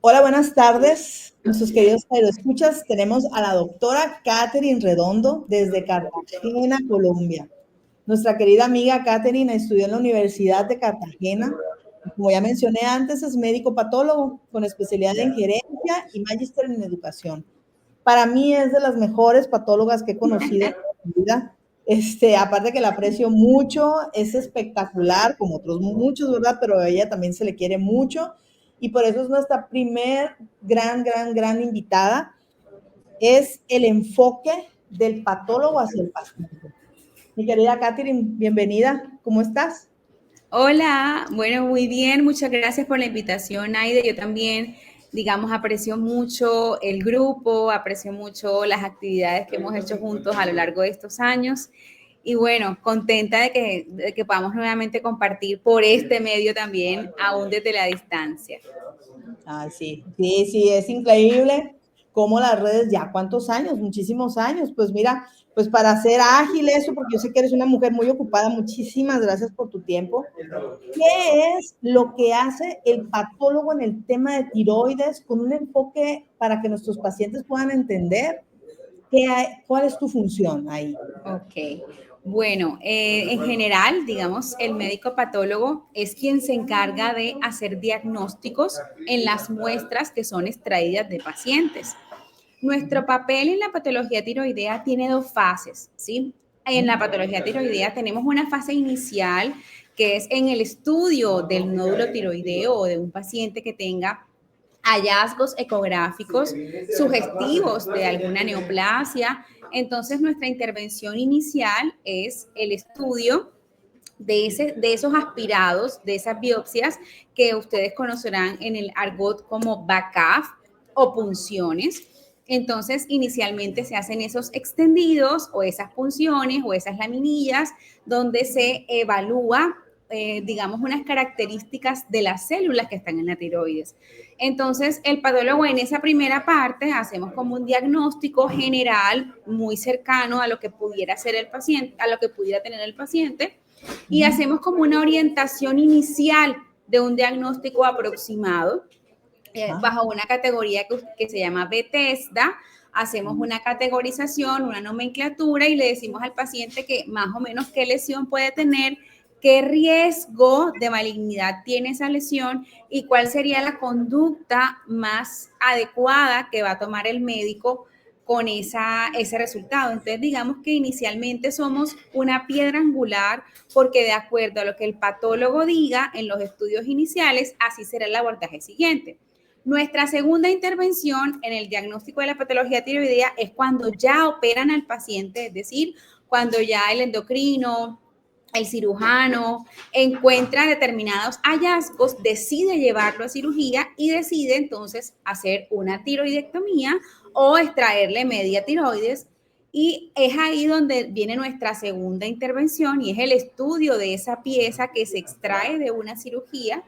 Hola, buenas tardes, nuestros queridos escuchas. Tenemos a la doctora Catherine Redondo desde Cartagena, Colombia. Nuestra querida amiga Catherine estudió en la Universidad de Cartagena. Como ya mencioné antes, es médico patólogo con especialidad en gerencia y magíster en educación. Para mí es de las mejores patólogas que he conocido en mi vida. Aparte que la aprecio mucho, es espectacular, como otros muchos, ¿verdad? Pero a ella también se le quiere mucho y por eso es nuestra primer gran invitada. Es el enfoque del patólogo hacia el paciente. Mi querida Catherine, bienvenida. ¿Cómo estás? Hola, bueno, muy bien, muchas gracias por la invitación, Aide. Yo también, digamos, aprecio mucho el grupo, aprecio mucho las actividades que hemos hecho juntos a lo largo de estos años. Y bueno, contenta de que podamos nuevamente compartir por este medio también, aún desde la distancia. Sí, es increíble cómo las redes ya, ¿cuántos años? Muchísimos años. Pues mira, pues para ser ágil eso, porque yo sé que eres una mujer muy ocupada, muchísimas gracias por tu tiempo. ¿Qué es lo que hace el patólogo en el tema de tiroides con un enfoque para que nuestros pacientes puedan entender cuál es tu función ahí? Ok. Bueno, en general, digamos, el médico patólogo es quien se encarga de hacer diagnósticos en las muestras que son extraídas de pacientes. Nuestro papel en la patología tiroidea tiene dos fases, ¿sí? En la patología tiroidea tenemos una fase inicial que es en el estudio del nódulo tiroideo o de un paciente que tenga hallazgos ecográficos sugestivos de alguna neoplasia. Entonces, nuestra intervención inicial es el estudio de esos aspirados, de esas biopsias que ustedes conocerán en el argot como BACAF o punciones. Entonces, inicialmente se hacen esos extendidos o esas punciones o esas laminillas donde se evalúa, digamos, unas características de las células que están en la tiroides. Entonces, el patólogo en esa primera parte hacemos como un diagnóstico general muy cercano a lo que pudiera ser el paciente, a lo que pudiera tener el paciente, y hacemos como una orientación inicial de un diagnóstico aproximado bajo una categoría que se llama Bethesda. Hacemos una categorización, una nomenclatura y le decimos al paciente que más o menos qué lesión puede tener, qué riesgo de malignidad tiene esa lesión y cuál sería la conducta más adecuada que va a tomar el médico con ese resultado. Entonces, digamos que inicialmente somos una piedra angular porque de acuerdo a lo que el patólogo diga en los estudios iniciales, así será el abordaje siguiente. Nuestra segunda intervención en el diagnóstico de la patología tiroidea es cuando ya operan al paciente, es decir, cuando ya el endocrino, el cirujano encuentra determinados hallazgos, decide llevarlo a cirugía y decide entonces hacer una tiroidectomía o extraerle media tiroides. Y es ahí donde viene nuestra segunda intervención y es el estudio de esa pieza que se extrae de una cirugía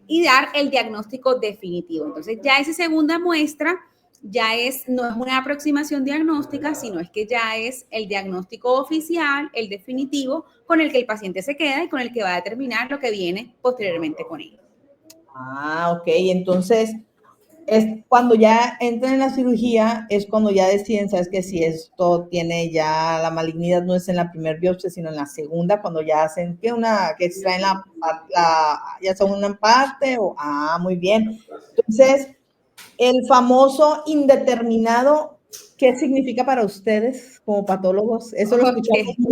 y dar el diagnóstico definitivo. Entonces, ya esa segunda muestra no es una aproximación diagnóstica, sino es que ya es el diagnóstico oficial, el definitivo, con el que el paciente se queda y con el que va a determinar lo que viene posteriormente con él. Ok, entonces es cuando ya entran en la cirugía, es cuando ya deciden, sabes que si esto tiene ya la malignidad, no es en la primera biopsia, sino en la segunda, cuando ya hacen que extraen ya son una parte, muy bien. Entonces, el famoso indeterminado, ¿qué significa para ustedes como patólogos? Eso lo escuchamos Okay.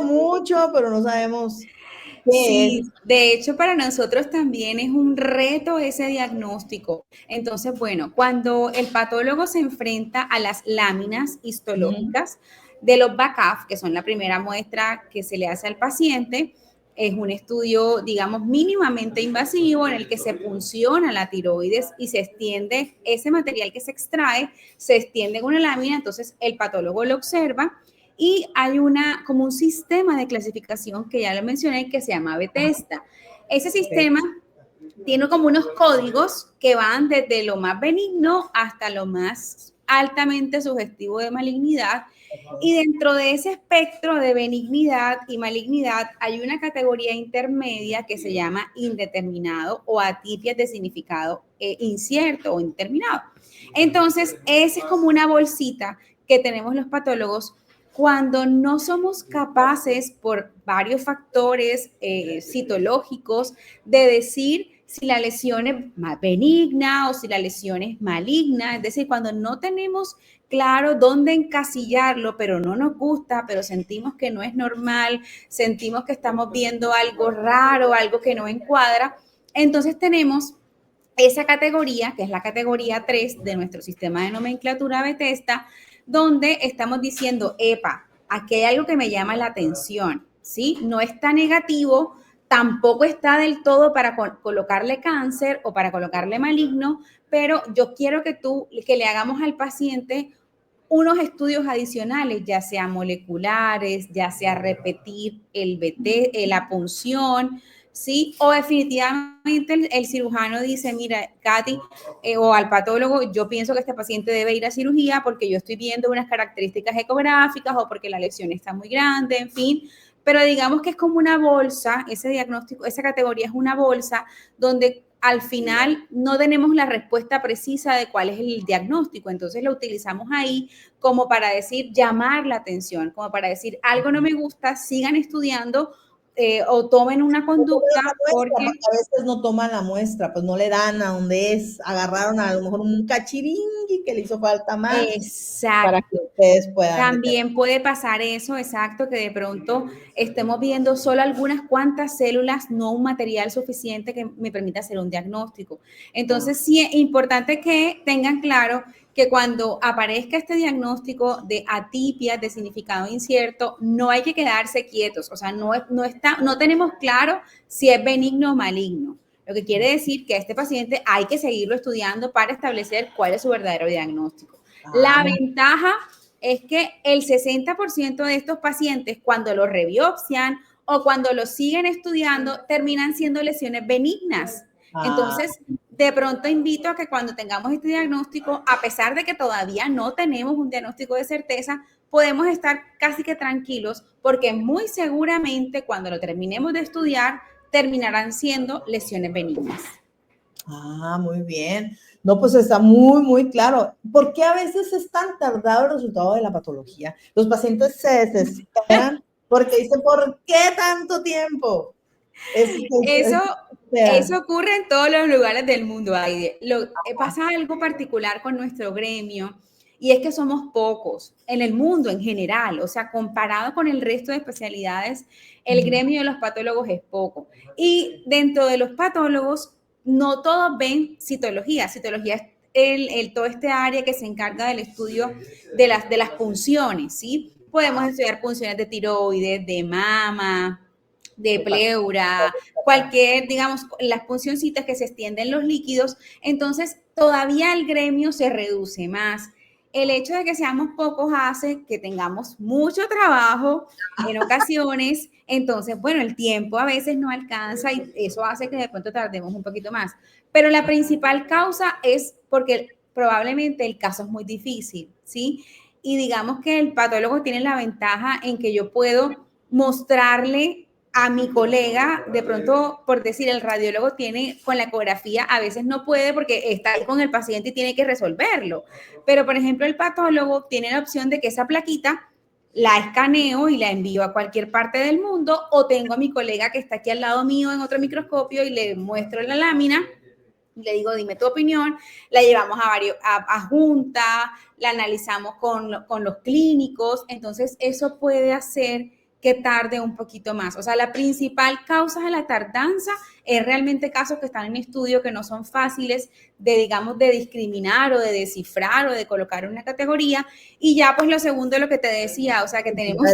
mucho, pero no sabemos qué es. Sí, de hecho para nosotros también es un reto ese diagnóstico. Entonces, bueno, cuando el patólogo se enfrenta a las láminas histológicas de los BACAF, que son la primera muestra que se le hace al paciente, es un estudio, digamos, mínimamente invasivo en el que se punciona la tiroides y se extiende ese material que se extrae, se extiende en una lámina, entonces el patólogo lo observa y hay como un sistema de clasificación que ya lo mencioné que se llama Bethesda. Ese sistema tiene como unos códigos que van desde lo más benigno hasta lo más altamente sugestivo de malignidad. Y dentro de ese espectro de benignidad y malignidad hay una categoría intermedia que se llama indeterminado o atipias de significado incierto o indeterminado. Entonces, esa es como una bolsita que tenemos los patólogos cuando no somos capaces por varios factores citológicos de decir si la lesión es benigna o si la lesión es maligna, es decir, cuando no tenemos claro dónde encasillarlo, pero no nos gusta, pero sentimos que no es normal, sentimos que estamos viendo algo raro, algo que no encuadra, entonces tenemos esa categoría, que es la categoría 3 de nuestro sistema de nomenclatura Bethesda, donde estamos diciendo, epa, aquí hay algo que me llama la atención, ¿sí? No está negativo, tampoco está del todo para colocarle cáncer o para colocarle maligno, pero yo quiero que le hagamos al paciente unos estudios adicionales, ya sea moleculares, ya sea repetir la punción, ¿sí? O definitivamente el cirujano dice, mira, Katy, o al patólogo, yo pienso que este paciente debe ir a cirugía porque yo estoy viendo unas características ecográficas o porque la lesión está muy grande, en fin. Pero digamos que es como una bolsa, ese diagnóstico, esa categoría es una bolsa donde al final no tenemos la respuesta precisa de cuál es el diagnóstico, entonces lo utilizamos ahí como para decir, llamar la atención, como para decir, algo no me gusta, sigan estudiando o tomen una conducta porque a veces no toman la muestra, pues no le dan a donde es, agarraron a lo mejor un cachiringui que le hizo falta más. Exacto. Para que ustedes puedan. También puede pasar eso, exacto, que de pronto estemos viendo solo algunas cuantas células, no un material suficiente que me permita hacer un diagnóstico. Entonces, sí es importante que tengan claro que cuando aparezca este diagnóstico de atipias, de significado incierto, no hay que quedarse quietos, o sea, no tenemos claro si es benigno o maligno. Lo que quiere decir que a este paciente hay que seguirlo estudiando para establecer cuál es su verdadero diagnóstico. La ventaja es que el 60% de estos pacientes, cuando los rebiopsian o cuando los siguen estudiando, terminan siendo lesiones benignas. Entonces, de pronto invito a que cuando tengamos este diagnóstico, a pesar de que todavía no tenemos un diagnóstico de certeza, podemos estar casi que tranquilos porque muy seguramente cuando lo terminemos de estudiar, terminarán siendo lesiones benignas. Muy bien. No, pues está muy, muy claro. ¿Por qué a veces es tan tardado el resultado de la patología? Los pacientes se desesperan porque dicen, ¿por qué tanto tiempo? Eso ocurre en todos los lugares del mundo, Aide. Pasa algo particular con nuestro gremio y es que somos pocos en el mundo en general, o sea, comparado con el resto de especialidades, el gremio de los patólogos es poco. Y dentro de los patólogos, no todos ven citología. Citología es todo este área que se encarga del estudio de las punciones, ¿sí? Podemos estudiar punciones de tiroides, de mama, de pleura, cualquier, digamos, las puncioncitas que se extienden los líquidos, entonces todavía el gremio se reduce más. El hecho de que seamos pocos hace que tengamos mucho trabajo en ocasiones, entonces, bueno, el tiempo a veces no alcanza y eso hace que de pronto tardemos un poquito más. Pero la principal causa es porque probablemente el caso es muy difícil, ¿sí? Y digamos que el patólogo tiene la ventaja en que yo puedo mostrarle a mi colega, de pronto, por decir, el radiólogo tiene con la ecografía, a veces no puede porque está ahí con el paciente y tiene que resolverlo. Pero, por ejemplo, el patólogo tiene la opción de que esa plaquita la escaneo y la envío a cualquier parte del mundo, o tengo a mi colega que está aquí al lado mío en otro microscopio y le muestro la lámina, le digo, dime tu opinión, la llevamos a junta, la analizamos con los clínicos, entonces eso puede hacer que tarde un poquito más. O sea, la principal causa de la tardanza es realmente casos que están en estudio que no son fáciles de, digamos, de discriminar o de descifrar o de colocar en una categoría. Y ya, pues, lo segundo, lo que te decía, o sea, que tenemos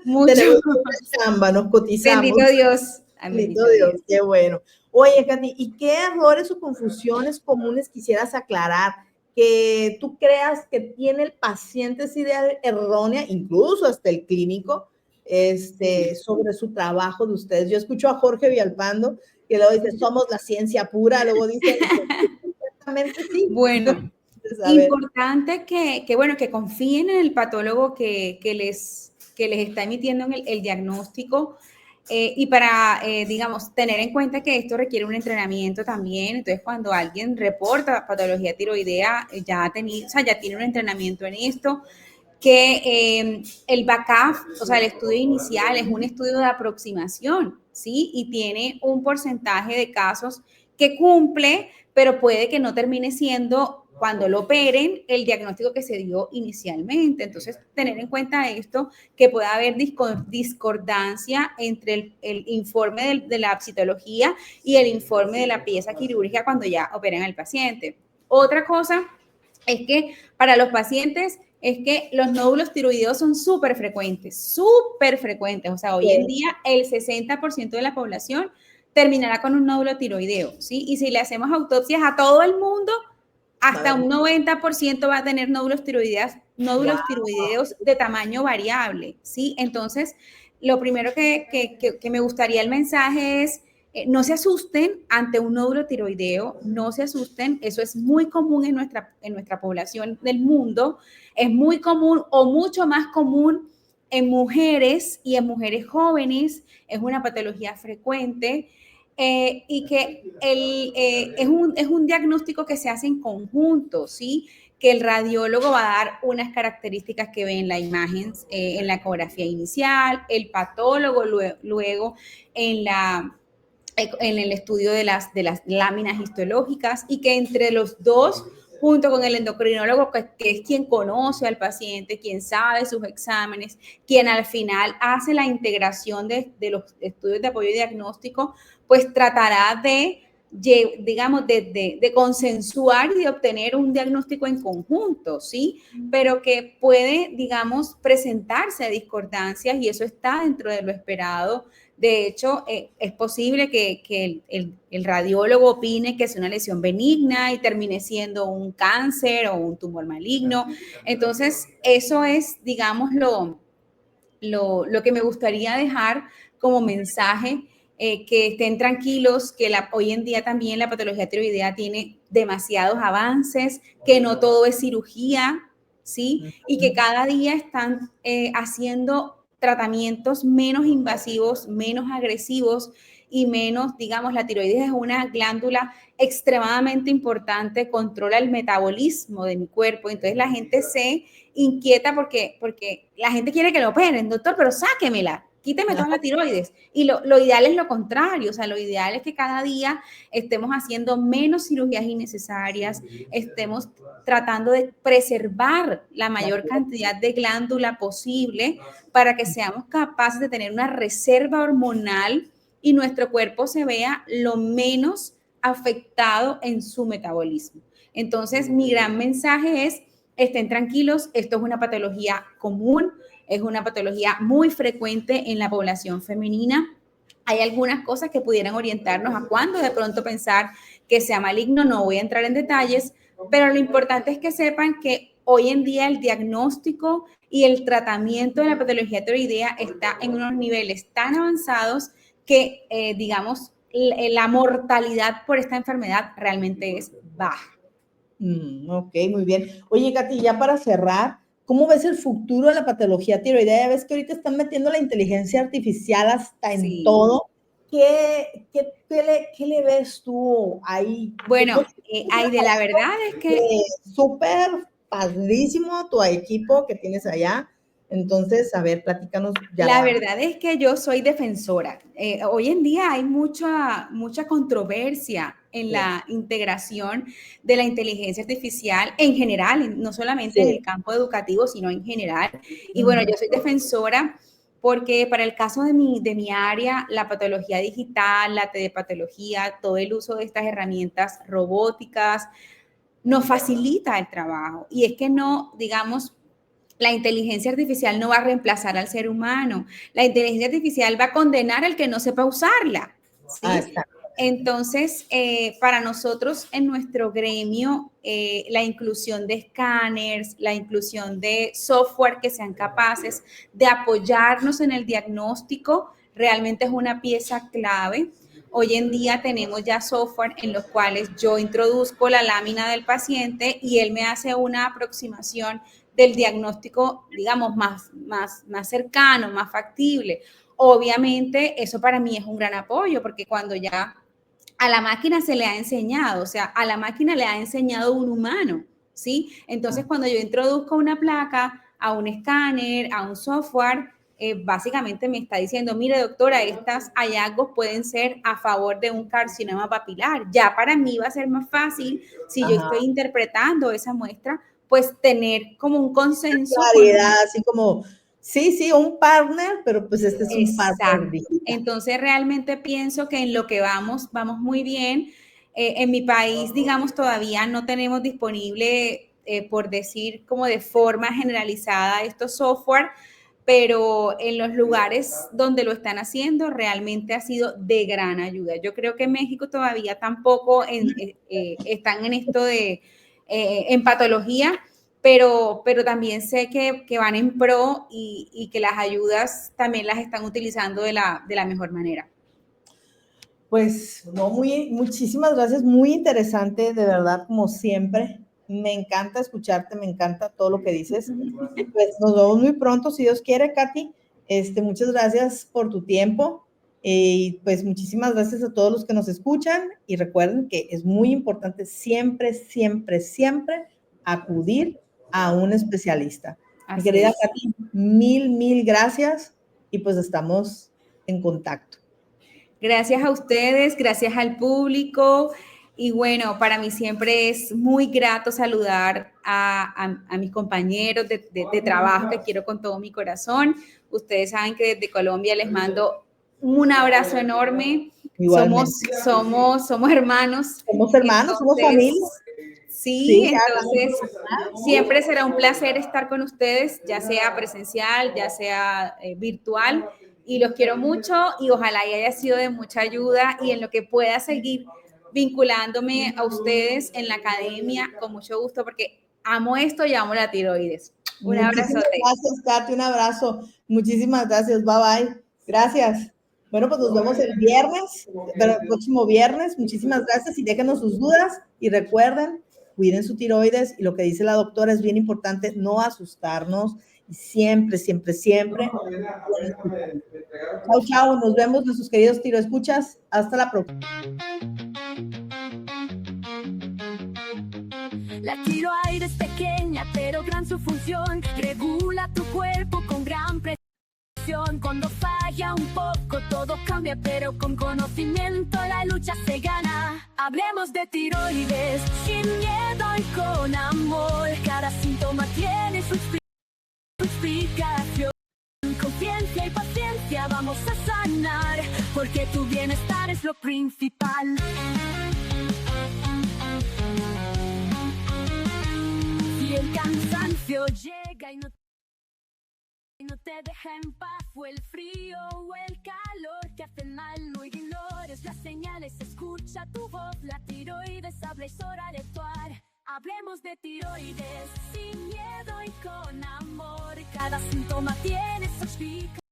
mucho. Tenemos chamba, nos cotizamos. Bendito Dios. Bendito Dios, qué bueno. Oye, Katy, ¿y qué errores o confusiones comunes quisieras aclarar que tú creas que tiene el paciente esa idea errónea, incluso hasta el clínico, sobre su trabajo de ustedes? Yo escucho a Jorge Villalpando que luego dice, somos la ciencia pura, luego dice, exactamente sí. Bueno, Importante bueno, que confíen en el patólogo que les está emitiendo el diagnóstico. Y para, digamos, tener en cuenta que esto requiere un entrenamiento también. Entonces, cuando alguien reporta patología tiroidea, ya tiene un entrenamiento en esto, que el BACAF, o sea, el estudio inicial es un estudio de aproximación, ¿sí? Y tiene un porcentaje de casos que cumple, pero puede que no termine siendo, cuando lo operen, el diagnóstico que se dio inicialmente. Entonces, tener en cuenta esto, que puede haber discordancia entre el informe de la citología y el informe de la pieza quirúrgica cuando ya operan al paciente. Otra cosa es que para los pacientes es que los nódulos tiroideos son súper frecuentes. O sea, hoy en día el 60% de la población terminará con un nódulo tiroideo, ¿sí? Y si le hacemos autopsias a todo el mundo, hasta un 90% va a tener nódulos tiroideos de tamaño variable, ¿sí? Entonces, lo primero que me gustaría el mensaje es, no se asusten ante un nódulo tiroideo, no se asusten, eso es muy común en nuestra población del mundo, es muy común o mucho más común en mujeres y en mujeres jóvenes, es una patología frecuente. Y que es un diagnóstico que se hace en conjunto, ¿sí? Que el radiólogo va a dar unas características que ve en la imagen, en la ecografía inicial, el patólogo luego en el estudio de las láminas histológicas, y que entre los dos, junto con el endocrinólogo, que es quien conoce al paciente, quien sabe sus exámenes, quien al final hace la integración de los estudios de apoyo diagnóstico, pues tratará digamos, de consensuar y de obtener un diagnóstico en conjunto, ¿sí? Pero que puede, digamos, presentarse discordancias, y eso está dentro de lo esperado. De hecho, es posible que el radiólogo opine que es una lesión benigna y termine siendo un cáncer o un tumor maligno. Entonces, eso es, digamos, lo que me gustaría dejar como mensaje, que estén tranquilos, que hoy en día también la patología tiroidea tiene demasiados avances, que no todo es cirugía, ¿sí? Y que cada día están haciendo tratamientos menos invasivos, menos agresivos y menos, digamos, la tiroides es una glándula extremadamente importante, controla el metabolismo de mi cuerpo. Entonces la gente se inquieta porque la gente quiere que lo operen, doctor, pero sáquemela, quíteme toda la tiroides. Y lo ideal es lo contrario, o sea, lo ideal es que cada día estemos haciendo menos cirugías innecesarias, estemos tratando de preservar la mayor cantidad de glándula posible para que seamos capaces de tener una reserva hormonal y nuestro cuerpo se vea lo menos afectado en su metabolismo. Entonces, mi gran mensaje es: estén tranquilos, esto es una patología común, es una patología muy frecuente en la población femenina. Hay algunas cosas que pudieran orientarnos a cuándo de pronto pensar que sea maligno, no voy a entrar en detalles, pero lo importante es que sepan que hoy en día el diagnóstico y el tratamiento de la patología tiroidea está en unos niveles tan avanzados que, digamos, la mortalidad por esta enfermedad realmente es baja. Ok, muy bien. Oye, Katy, ya para cerrar, ¿cómo ves el futuro de la patología tiroidea? Ya ves que ahorita están metiendo la inteligencia artificial hasta en todo. ¿Qué le ves tú ahí? Bueno, Aide, la verdad es que... Súper padrísimo tu equipo que tienes allá. Entonces, a ver, platícanos. La verdad es que yo soy defensora. Hoy en día hay mucha controversia en la integración de la inteligencia artificial en general, no solamente en el campo educativo, sino en general. Y bueno, yo soy defensora porque para el caso de mi área, la patología digital, la telepatología, todo el uso de estas herramientas robóticas nos facilita el trabajo. Y es que no, digamos, la inteligencia artificial no va a reemplazar al ser humano. La inteligencia artificial va a condenar al que no sepa usarla, ¿sí? Entonces, para nosotros en nuestro gremio, la inclusión de escáneres, la inclusión de software que sean capaces de apoyarnos en el diagnóstico, realmente es una pieza clave, Hoy en día tenemos ya software en los cuales yo introduzco la lámina del paciente y él me hace una aproximación del diagnóstico, digamos, más cercano, más factible. Obviamente, eso para mí es un gran apoyo, porque cuando ya a la máquina se le ha enseñado, o sea, a la máquina le ha enseñado un humano, ¿sí? Entonces, cuando yo introduzco una placa a un escáner, a un software, básicamente me está diciendo, mire doctora, estos hallazgos pueden ser a favor de un carcinoma papilar. Ya para mí va a ser más fácil, si yo estoy interpretando esa muestra, pues tener como un consenso. Claridad, así como, sí, un partner, pero pues este es un partner digital. Entonces realmente pienso que en lo que vamos muy bien. En mi país, digamos, todavía no tenemos disponible, por decir, como de forma generalizada estos software, pero en los lugares donde lo están haciendo realmente ha sido de gran ayuda. Yo creo que en México todavía tampoco están en esto de en patología, pero también sé que van en pro y que las ayudas también las están utilizando de la mejor manera. Pues no, muchísimas gracias, muy interesante, de verdad, como siempre. Me encanta escucharte, me encanta todo lo que dices. Pues nos vemos muy pronto, si Dios quiere, Katy. Muchas gracias por tu tiempo y pues muchísimas gracias a todos los que nos escuchan y recuerden que es muy importante siempre, siempre, siempre acudir a un especialista. Mi querida Katy, mil gracias y pues estamos en contacto. Gracias a ustedes, gracias al público. Y bueno, para mí siempre es muy grato saludar a mis compañeros de trabajo que quiero con todo mi corazón. Ustedes saben que desde Colombia les mando un abrazo enorme. Somos hermanos. Somos hermanos, somos familia. Sí, entonces siempre será un placer estar con ustedes, ya sea presencial, ya sea virtual. Y los quiero mucho y ojalá haya sido de mucha ayuda y en lo que pueda seguir vinculándome a ustedes en la academia con mucho gusto porque amo esto y amo la tiroides. Un abrazo. Gracias, Katy, un abrazo. Muchísimas gracias, bye bye. Gracias. Bueno, pues nos vemos el viernes, pero el próximo viernes. Muchísimas gracias y déjenos sus dudas y recuerden, cuiden su tiroides y lo que dice la doctora es bien importante, no asustarnos y siempre. Chao, nos vemos nuestros queridos tiroescuchas. Hasta la próxima. La tiroides es pequeña, pero gran su función. Regula tu cuerpo con gran presión. Cuando falla un poco, todo cambia, pero con conocimiento la lucha se gana. Hablemos de tiroides, sin miedo y con amor. Cada síntoma tiene su explicación. Con ciencia y paciencia vamos a sanar, porque tu bienestar es lo principal. Si el cansancio llega y no te deja en paz, o el frío o el calor te hacen mal, no ignores las señales, escucha tu voz, la tiroides habla, es hora de actuar. Hablemos de tiroides, sin miedo y con amor, cada síntoma tiene su explicación.